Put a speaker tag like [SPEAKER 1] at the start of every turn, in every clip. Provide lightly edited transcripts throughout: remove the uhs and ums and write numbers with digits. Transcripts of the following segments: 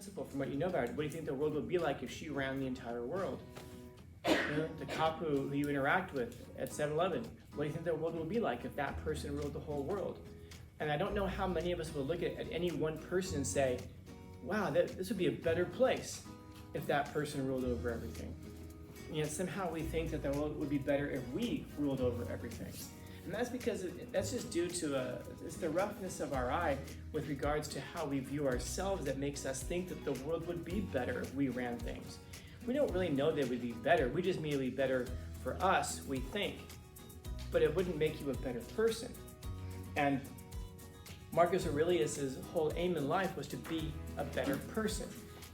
[SPEAKER 1] principle from what you know about it. What do you think the world would be like if she ran the entire world? You know, the cop who you interact with at 7-Eleven, what do you think the world would be like if that person ruled the whole world? And I don't know how many of us will look at any one person and say, wow, this would be a better place if that person ruled over everything. And yet somehow we think that the world would be better if we ruled over everything. And that's because that's just due to it's the roughness of our eye with regards to how we view ourselves that makes us think that the world would be better if we ran things. We don't really know that it would be better. We just mean it would be better for us, we think. But it wouldn't make you a better person. And Marcus Aurelius' whole aim in life was to be a better person.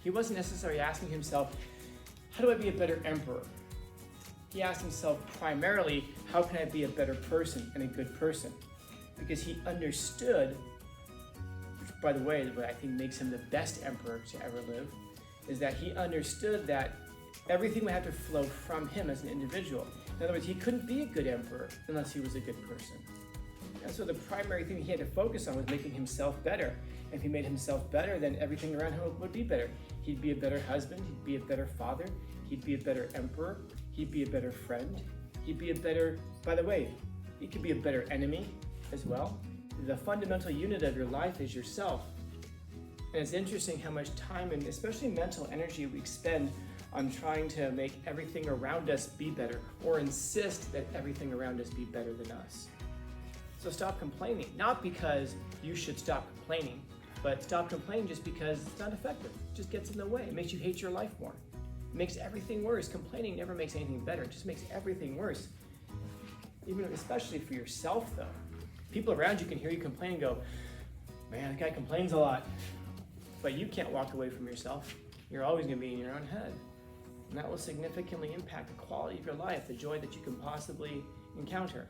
[SPEAKER 1] He wasn't necessarily asking himself, how do I be a better emperor? He asked himself primarily, how can I be a better person and a good person? Because he understood, which by the way, what I think makes him the best emperor to ever live, is that he understood that everything would have to flow from him as an individual. In other words, he couldn't be a good emperor unless he was a good person. And so the primary thing he had to focus on was making himself better. And if he made himself better, then everything around him would be better. He'd be a better husband, he'd be a better father, he'd be a better emperor, he'd be a better friend, he'd be a better, by the way, he could be a better enemy as well. The fundamental unit of your life is yourself. And it's interesting how much time and especially mental energy we expend on trying to make everything around us be better or insist that everything around us be better than us. So stop complaining, not because you should stop complaining, but stop complaining just because it's not effective. It just gets in the way. It makes you hate your life more. It makes everything worse. Complaining never makes anything better. It just makes everything worse. Even especially for yourself though. People around you can hear you complain and go, man, that guy complains a lot. But you can't walk away from yourself. You're always going to be in your own head. And that will significantly impact the quality of your life, the joy that you can possibly encounter.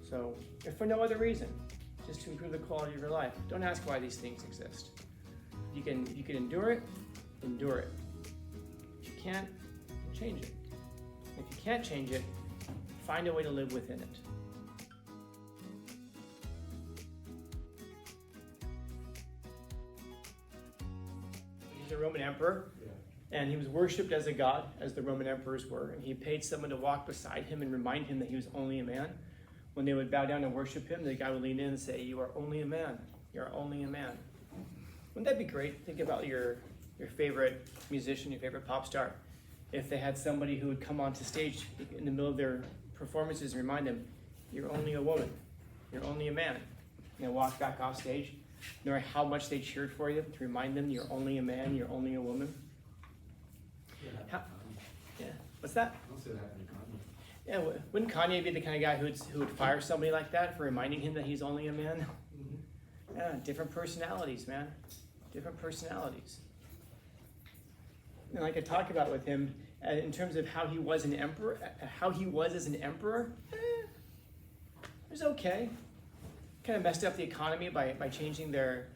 [SPEAKER 1] So, if for no other reason, just to improve the quality of your life, don't ask why these things exist. You can endure it, endure it. If you can't, change it. If you can't change it, find a way to live within it. He's a Roman emperor, and he was worshipped as a god, as the Roman emperors were, and he paid someone to walk beside him and remind him that he was only a man. When they would bow down and worship him, the guy would lean in and say, you are only a man. You are only a man. Wouldn't that be great? Think about your favorite musician, your favorite pop star. If they had somebody who would come onto stage in the middle of their performances and remind them, you're only a woman. You're only a man. And walk back off stage. No matter how much they cheered for you, to remind them you're only a man, you're only a woman. Yeah. What's that?
[SPEAKER 2] I'll say that happened to Kanye.
[SPEAKER 1] Yeah, wouldn't Kanye be the kind of guy who would fire somebody like that for reminding him that he's only a man? Mm-hmm. Yeah, different personalities, man. Different personalities. And like I talked about with him, in terms of how he was an emperor, how he was as an emperor, it was okay. Kind of messed up the economy by changing their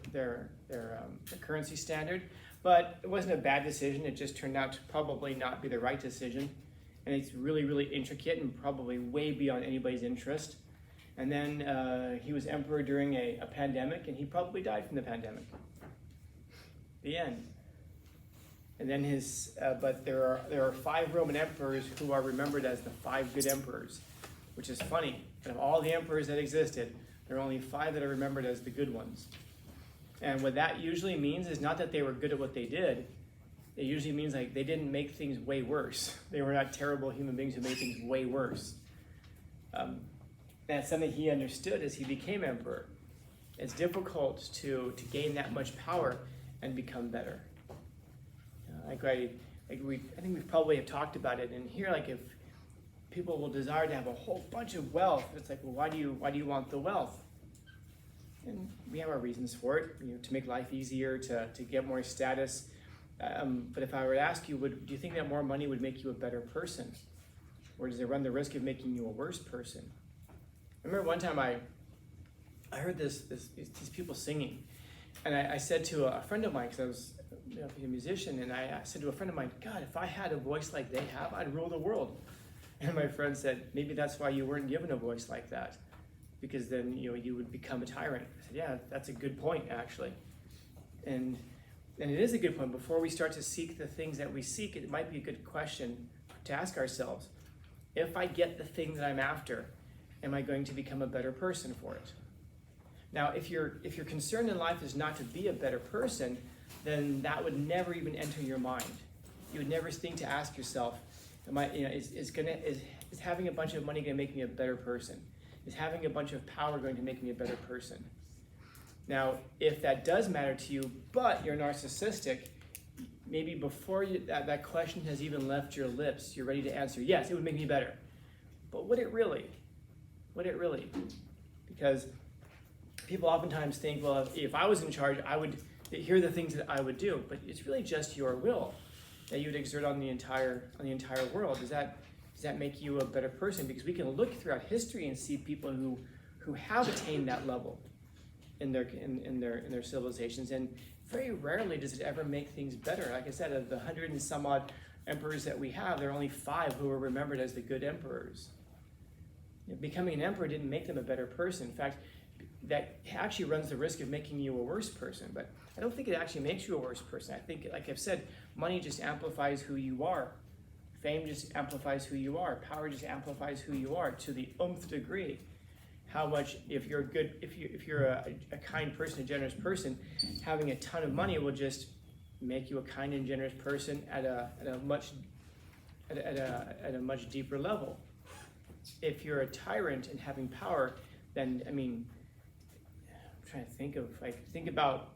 [SPEAKER 1] currency standard, but it wasn't a bad decision. It just turned out to probably not be the right decision, and it's really, really intricate and probably way beyond anybody's interest. And then he was emperor during a pandemic, and he probably died from the pandemic. The end. And then but there are 5 Roman emperors who are remembered as the 5 good emperors, which is funny. But of all the emperors that existed, there are only 5 that are remembered as the good ones. And what that usually means is not that they were good at what they did. It usually means like they didn't make things way worse. They were not terrible human beings who made things way worse. That's something he understood as he became emperor. It's difficult to gain that much power and become better. I think we probably have talked about it in here. Like if people will desire to have a whole bunch of wealth, it's like, well, why do you want the wealth? And we have our reasons for it, to make life easier, to get more status. But if I were to ask you, do you think that more money would make you a better person? Or does it run the risk of making you a worse person? I remember one time I heard these people singing. And I said to a friend of mine, because I was a musician, and I said to a friend of mine, God, if I had a voice like they have, I'd rule the world. And my friend said, maybe that's why you weren't given a voice like that, because then you would become a tyrant. I said, yeah, that's a good point, actually. And And it is a good point. Before we start to seek the things that we seek, it might be a good question to ask ourselves. If I get the thing that I'm after, am I going to become a better person for it? Now, if your concern in life is not to be a better person, then that would never even enter your mind. You would never think to ask yourself, is having a bunch of money going to make me a better person? Is having a bunch of power going to make me a better person? Now, if that does matter to you, but you're narcissistic, maybe before that question has even left your lips, you're ready to answer, yes, it would make me better. But would it really? Would it really? Because people oftentimes think, well, if I was in charge, here are the things that I would do. But it's really just your will that you would exert on the entire world. Does that make you a better person? Because we can look throughout history and see people who have attained that level in their civilizations, and very rarely does it ever make things better. Like I said, of the 100 and some odd emperors that we have, there are only 5 who are remembered as the good emperors. Becoming an emperor didn't make them a better person. In fact, that actually runs the risk of making you a worse person. But I don't think it actually makes you a worse person. I think, like I've said, money just amplifies who you are. Fame just amplifies who you are. Power just amplifies who you are to the nth degree. How much, if you're a kind person, a generous person, having a ton of money will just make you a kind and generous person at a much deeper level. If you're a tyrant and having power, then I'm trying to think about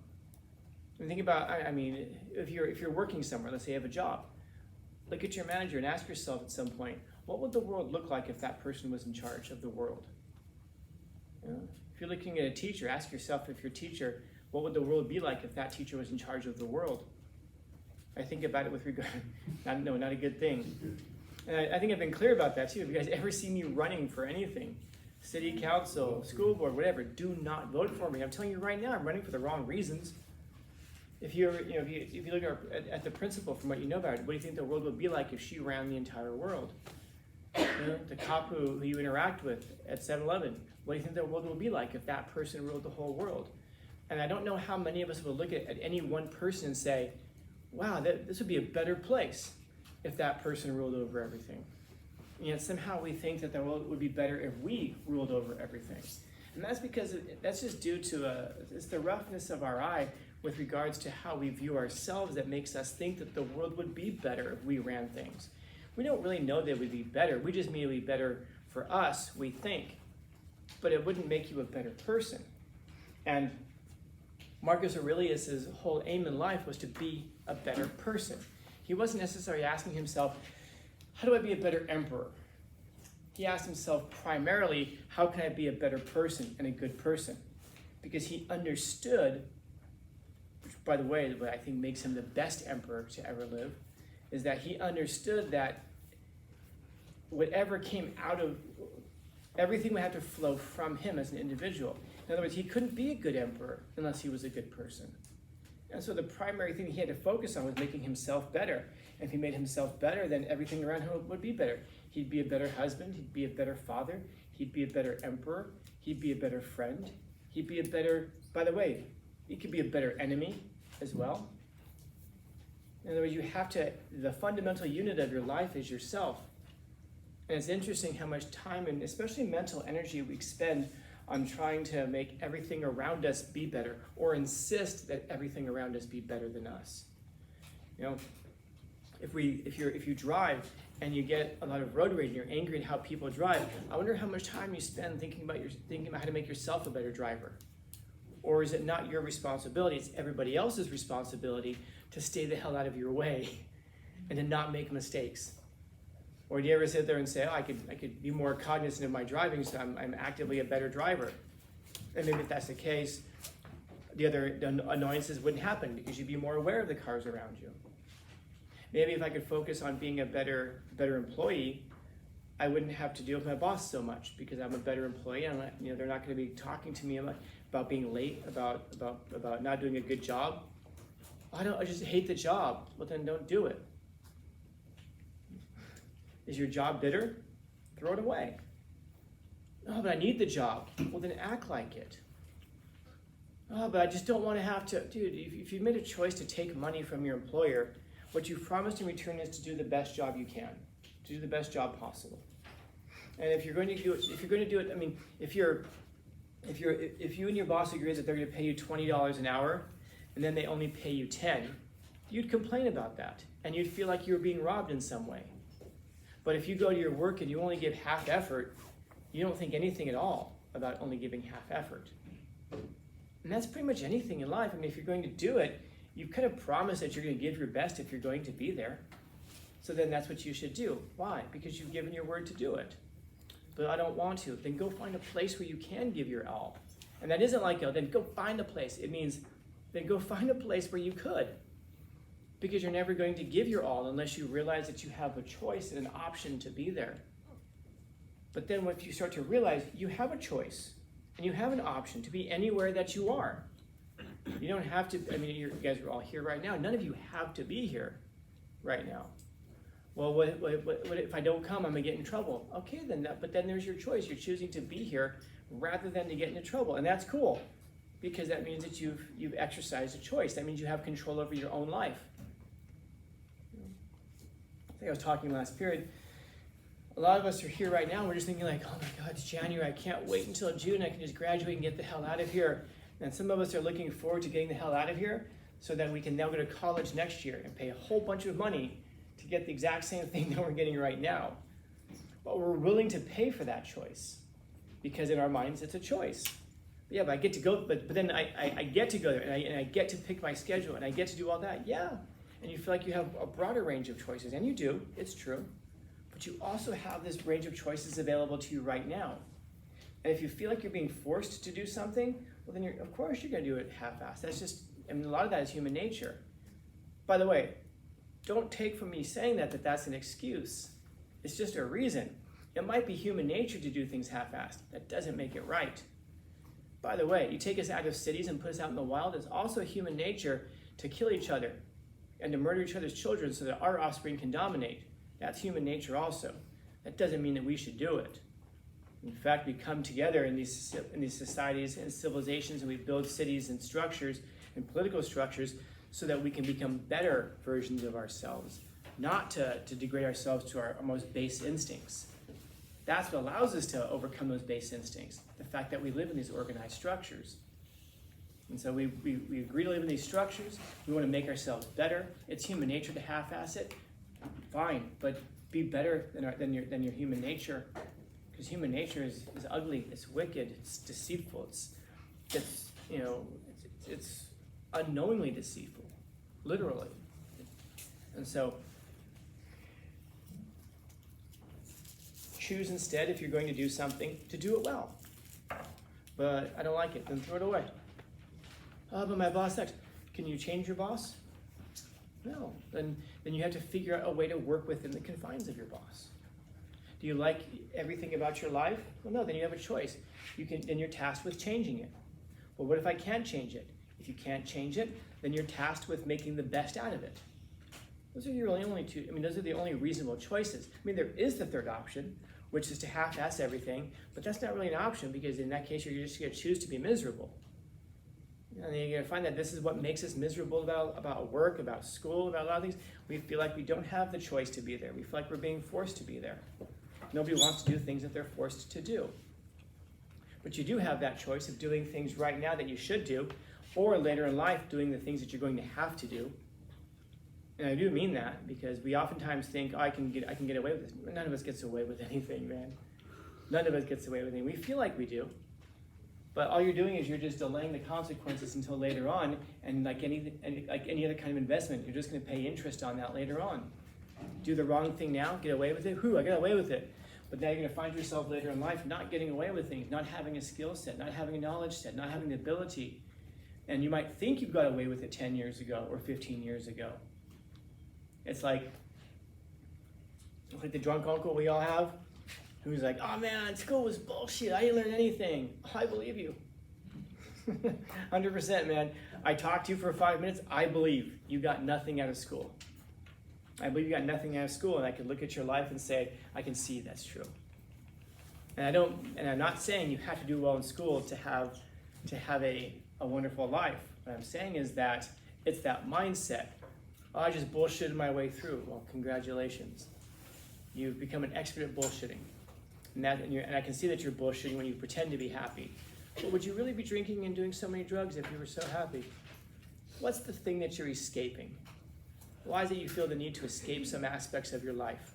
[SPEAKER 1] if you're working somewhere, let's say you have a job, look at your manager and ask yourself at some point, what would the world look like if that person was in charge of the world? If you're looking at a teacher, ask yourself, if you're a teacher, what would the world be like if that teacher was in charge of the world? I think about it with regard, not a good thing. And I think I've been clear about that too. If you guys ever see me running for anything, city council, school board, whatever, do not vote for me. I'm telling you right now, I'm running for the wrong reasons. If you look at the principle from what you know about it, what do you think the world would be like if she ran the entire world? The cop who you interact with at 7-Eleven, what do you think the world would be like if that person ruled the whole world? And I don't know how many of us will look at any one person and say, wow, this would be a better place if that person ruled over everything. And yet somehow we think that the world would be better if we ruled over everything. And that's because that's just due to it's the roughness of our eye with regards to how we view ourselves that makes us think that the world would be better if we ran things. We don't really know that it would be better. We just mean it would be better for us, we think. But it wouldn't make you a better person. And Marcus Aurelius' whole aim in life was to be a better person. He wasn't necessarily asking himself, how do I be a better emperor? He asked himself primarily, how can I be a better person and a good person? Because he understood, which by the way, what I think makes him the best emperor to ever live, is that he understood that whatever came out of, everything would have to flow from him as an individual. In other words, he couldn't be a good emperor unless he was a good person. And so the primary thing he had to focus on was making himself better. And if he made himself better, then everything around him would be better. He'd be a better husband, he'd be a better father, he'd be a better emperor, he'd be a better friend, he'd be a better, by the way, he could be a better enemy as well. In other words, you have to, the fundamental unit of your life is yourself. And it's interesting how much time and especially mental energy we expend on trying to make everything around us be better, or insist that everything around us be better than us. If you drive and you get a lot of road rage and you're angry at how people drive, I wonder how much time you spend thinking about how to make yourself a better driver. Or is it not your responsibility, it's everybody else's responsibility to stay the hell out of your way and to not make mistakes? Or do you ever sit there and say, oh, I could be more cognizant of my driving, so I'm actively a better driver? And maybe if that's the case, the annoyances wouldn't happen because you'd be more aware of the cars around you. Maybe if I could focus on being a better employee, I wouldn't have to deal with my boss so much because I'm a better employee. And they're not going to be talking to me about being late, about not doing a good job. I just hate the job. Well, then don't do it. Is your job bitter? Throw it away. No, but I need the job. Well, then act like it. Oh, but I just don't want to have to. Dude, if you've made a choice to take money from your employer, what you've promised in return is to do the best job you can, to do the best job possible. And if you're going to do it, I mean, if you and your boss agree that they're going to pay you $20 an hour, and then they only pay you 10, you'd complain about that, and you'd feel like you were being robbed in some way. But if you go to your work and you only give half effort, you don't think anything at all about only giving half effort. And that's pretty much anything in life. I mean, if you're going to do it, you've kind of promised that you're going to give your best if you're going to be there. So then that's what you should do. Why? Because you've given your word to do it. But I don't want to. Then go find a place where you can give your all. And that isn't like, then go find a place. It means then go find a place where you could. Because you're never going to give your all unless you realize that you have a choice and an option to be there. But then once you start to realize you have a choice and you have an option to be anywhere that you are. You don't have to, I mean, you guys are all here right now. None of you have to be here right now. Well, what if I don't come, I'm going to get in trouble. Okay, but then there's your choice. You're choosing to be here rather than to get into trouble. And that's cool because that means that you've exercised a choice. That means you have control over your own life. I think I was talking last period. A lot of us are here right now. We're just thinking like, oh my God, it's January. I can't wait until June. I can just graduate and get the hell out of here. And some of us are looking forward to getting the hell out of here so that we can now go to college next year and pay a whole bunch of money to get the exact same thing that we're getting right now. But we're willing to pay for that choice because in our minds it's a choice. But yeah, but I get to go, but then I get to go there and I get to pick my schedule and I get to do all that. Yeah, and you feel like you have a broader range of choices, and you do, it's true. But you also have this range of choices available to you right now. And if you feel like you're being forced to do something, well then of course you're gonna do it half-assed. That's just, I mean, a lot of that is human nature. By the way, don't take from me saying that that's an excuse. It's just a reason. It might be human nature to do things half-assed. That doesn't make it right. By the way, you take us out of cities and put us out in the wild, it's also human nature to kill each other and to murder each other's children so that our offspring can dominate. That's human nature also. That doesn't mean that we should do it. In fact, we come together in these societies and civilizations and we build cities and structures and political structures so that we can become better versions of ourselves, not to degrade ourselves to our most base instincts. That's what allows us to overcome those base instincts, the fact that we live in these organized structures. And so we agree to live in these structures. We want to make ourselves better. It's human nature to half-ass it. Fine, but be better than your human nature. Because human nature is ugly, it's wicked, it's deceitful, it's unknowingly deceitful, literally. And so choose instead, if you're going to do something, to do it well. But I don't like it, then throw it away. Oh, but my boss sucks. Can you change your boss? No. Then you have to figure out a way to work within the confines of your boss. Do you like everything about your life? Well, no, then you have a choice. Then you're tasked with changing it. Well, what if I can't change it? If you can't change it, then you're tasked with making the best out of it. Those are your only two, those are the only reasonable choices. There is the third option, which is to half-ass everything, but that's not really an option because in that case, you're just gonna choose to be miserable. And you're gonna find that this is what makes us miserable about work, about school, about a lot of things. We feel like we don't have the choice to be there. We feel like we're being forced to be there. Nobody wants to do things that they're forced to do. But you do have that choice of doing things right now that you should do, or later in life doing the things that you're going to have to do. And I do mean that because we oftentimes think, oh, I can get away with this. None of us gets away with anything, man. None of us gets away with anything. We feel like we do. But all you're doing is you're just delaying the consequences until later on, and like any other kind of investment, you're just going to pay interest on that later on. Do the wrong thing now, get away with it. I got away with it. But now you're going to find yourself later in life not getting away with things, not having a skill set, not having a knowledge set, not having the ability. And you might think you've got away with it 10 years ago or 15 years ago. It's like the drunk uncle we all have, who's like, oh man, school was bullshit. I didn't learn anything. I believe you. 100%, man. I talked to you for 5 minutes. I believe you got nothing out of school. I believe you got nothing out of school, and I can look at your life and say, I can see that's true. And I'm not saying you have to do well in school to have a a wonderful life. What I'm saying is that it's that mindset. Oh, I just bullshitted my way through. Well, congratulations. You've become an expert at bullshitting. And I can see that you're bullshitting when you pretend to be happy. But would you really be drinking and doing so many drugs if you were so happy? What's the thing that you're escaping? Why is it you feel the need to escape some aspects of your life?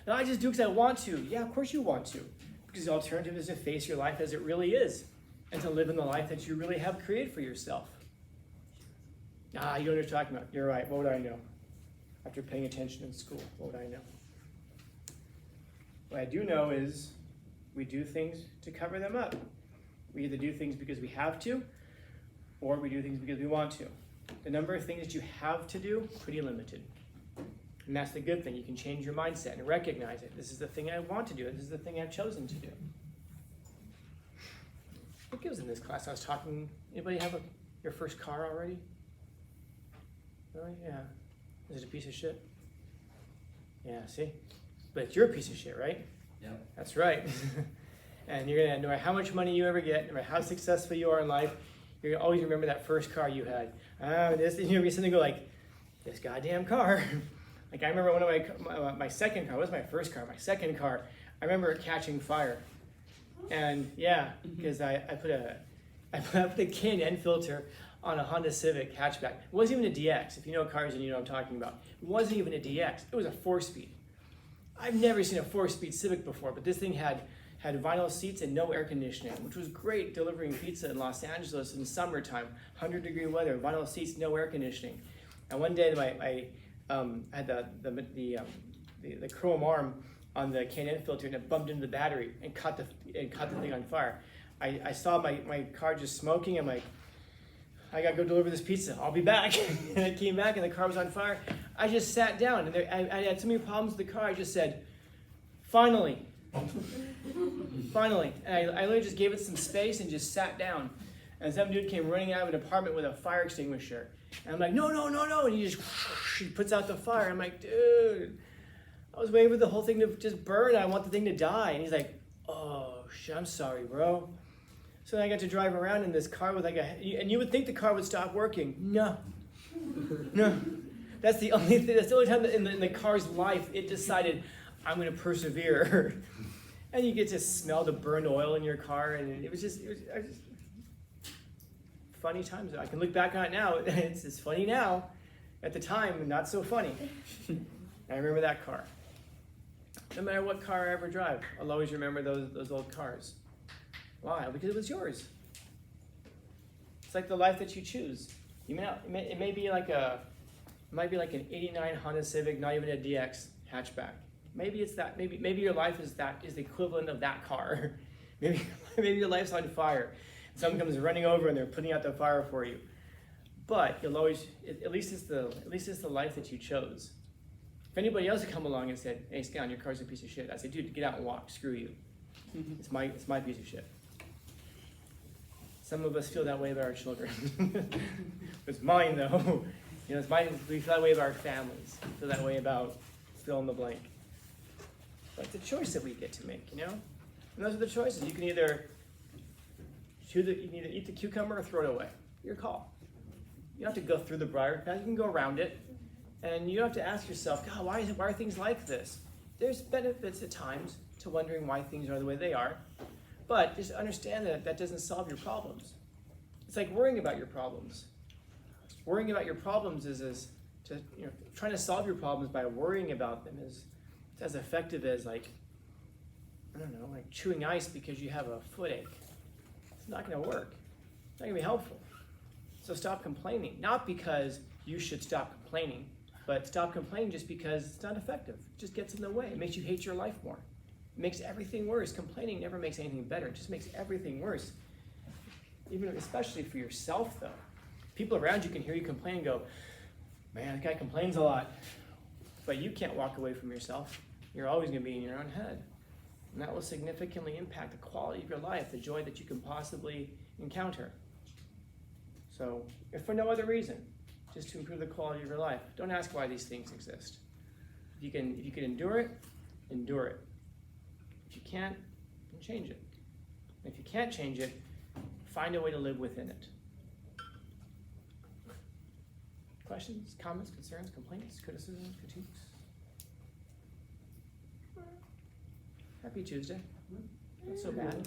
[SPEAKER 1] No, I just do because I want to. Yeah, of course you want to. Because the alternative is to face your life as it really is and to live in the life that you really have created for yourself. You know what you're talking about. You're right. What would I know? After paying attention in school, what would I know? What I do know is we do things to cover them up. We either do things because we have to, or we do things because we want to. The number of things that you have to do, pretty limited. And that's the good thing. You can change your mindset and recognize it. This is the thing I want to do. This is the thing I've chosen to do. What gives in this class? I was talking, anybody have your first car already? Really? Yeah. Is it a piece of shit? Yeah, see? But it's your piece of shit, right?
[SPEAKER 2] Yeah.
[SPEAKER 1] That's right. And you're gonna, no matter how much money you ever get, no matter how successful you are in life, you're gonna always remember that first car you had. You're gonna go like, this goddamn car. Like I remember one of my second car, it was my first car, my second car, I remember it catching fire. And yeah, because I put a K&N filter on a Honda Civic hatchback. It wasn't even a DX. If you know cars and you know what I'm talking about. It wasn't even a DX. It was a 4-speed. I've never seen a 4-speed Civic before, but this thing had vinyl seats and no air conditioning, which was great delivering pizza in Los Angeles in summertime, 100-degree weather, vinyl seats, no air conditioning. And one day I had the chrome arm on the K&N filter and it bumped into the battery and caught the thing on fire. I saw my car just smoking. I'm like, I gotta go deliver this pizza. I'll be back. And I came back and the car was on fire. I just sat down and I had so many problems with the car. I just said, finally. Finally. And I literally just gave it some space and just sat down. And some dude came running out of an apartment with a fire extinguisher. And I'm like, no. And he puts out the fire. I'm like, dude, I was waiting for the whole thing to just burn. I want the thing to die. And he's like, oh, shit, I'm sorry, bro. So then I got to drive around in this car with and you would think the car would stop working. No. That's the only time that in the car's life it decided, I'm going to persevere. And you get to smell the burned oil in your car, and it was just funny times. I can look back on it now. It's funny now. At the time, not so funny. I remember that car. No matter what car I ever drive, I'll always remember those old cars. Why? Because it was yours. It's like the life that you choose. It might be like an '89 Honda Civic, not even a DX hatchback. Maybe it's that. Maybe your life is the equivalent of that car. Maybe your life's on fire. Someone comes running over and they're putting out the fire for you. But you'll always, at least it's the life that you chose. If anybody else had come along and said, "Hey, Scout, your car's a piece of shit," I said, "Dude, get out and walk. Screw you. It's my piece of shit." Some of us feel that way about our children. It's mine though. You know, it's mine. We feel that way about our families. We feel that way about fill in the blank. But it's a choice that we get to make, you know? And those are the choices. You can either eat the cucumber or throw it away. Your call. You don't have to go through the briar path. You can go around it. And you don't have to ask yourself, God, why are things like this? There's benefits at times to wondering why things are the way they are. But just understand that doesn't solve your problems. It's like worrying about your problems. Worrying about your problems is trying to solve your problems by worrying about them is as effective as like chewing ice because you have a footache. It's not going to work. It's not going to be helpful. So stop complaining. Not because you should stop complaining, but stop complaining just because it's not effective. It just gets in the way. It makes you hate your life more. It makes everything worse. Complaining never makes anything better. It just makes everything worse. Especially for yourself, though. People around you can hear you complain and go, man, that guy complains a lot. But you can't walk away from yourself. You're always going to be in your own head. And that will significantly impact the quality of your life, the joy that you can possibly encounter. So, if for no other reason, just to improve the quality of your life, don't ask why these things exist. If you can endure it, endure it. If you can't, then change it. And if you can't change it, find a way to live within it. questions, comments, concerns, complaints, criticisms, critiques? Happy Tuesday. Not so bad.